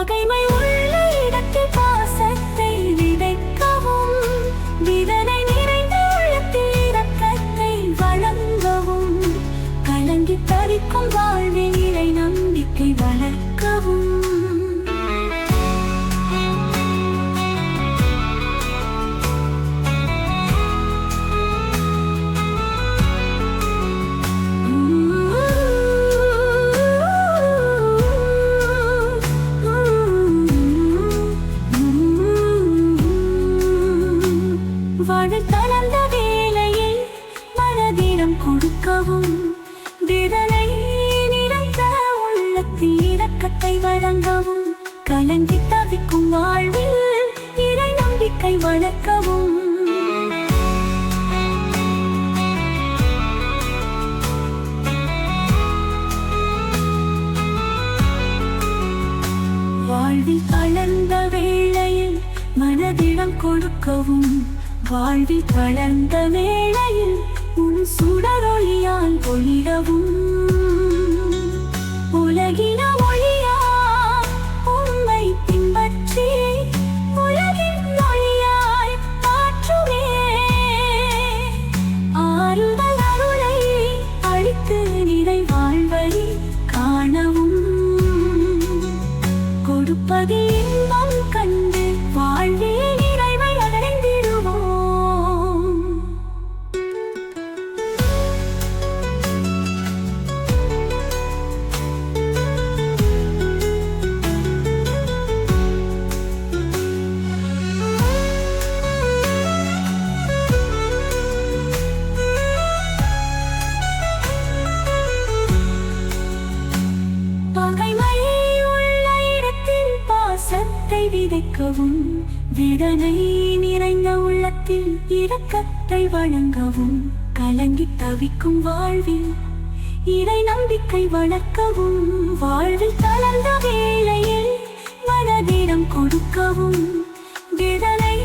பகைமை உள்ள இடத்தில் பாசத்தை விதைக்கவும், விதனை நிறைந்த உள்ளத்தில் இரக்கத்தை வழங்கவும், கலங்கி தவிக்கும் வாழ்வில் இறை நம்பிக்கை வளர்க்கவும். தளர்ந்த வேளையில் மனதிடம் கொடுக்கவும், விதனை நிறைந்த உள்ளத்தில் இரக்கத்தை வழங்கவும், கலங்கி தவிக்கும் வாழ்வில் இறை நம்பிக்கை வளர்க்கவும். வாழ்வில் தளர்ந்த வேளையில் மனதிடம் கொடுக்கவும், வாழ்வில் வளர்ந்த வேளையில் உன் சுடரொளியால் ஒளிரவும், உலகின ஒளியா உம்மை பின்பற்றி உலகின் ஒளியாய் மாற்றுமே. ஆறுதல் அருளை அளித்து நிறை வாழ்வை காணவும், கொடுப்பது இன்பம் கண்டு வாழ்வில் நிறைவை அடைந்திடுவோம். பகைமை உள்ள இடத்தில் பாசத்தை விதைக்கவும், விதனை நிறைந்த உள்ளத்தில் இரக்கத்தை வழங்கவும், கலங்கி தவிக்கும் வாழ்வில் இறை நம்பிக்கை வளர்க்கவும். வாழ்வில் தளர்ந்த வேளையில் மனதிடம் கொடுக்கவும், விதனை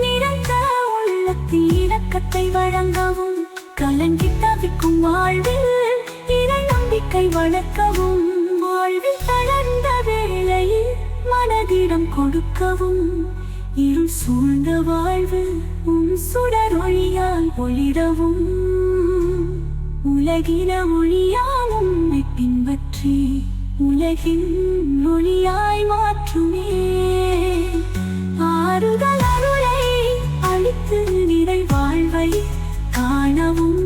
நிறைந்த உள்ளத்தில் இரக்கத்தை வழங்கவும், கலங்கி தவிக்கும் வாழ்வில் இறை நம்பிக்கை வளர்க்கவும். வாழ்வில் தளர்ந்த வேளையில் மனதிடம் கொடுக்கவும், இருள் சூழ்ந்த வாழ்வு உன் சுடர் ஒளியால் ஒளிரவும், உலகின ஒளியால் உம்மை பின்பற்றி உலகின் ஒளியாய் மாற்றுமே. ஆறுதல் அருளை அளித்து நிறை வாழ்வை காணவும்,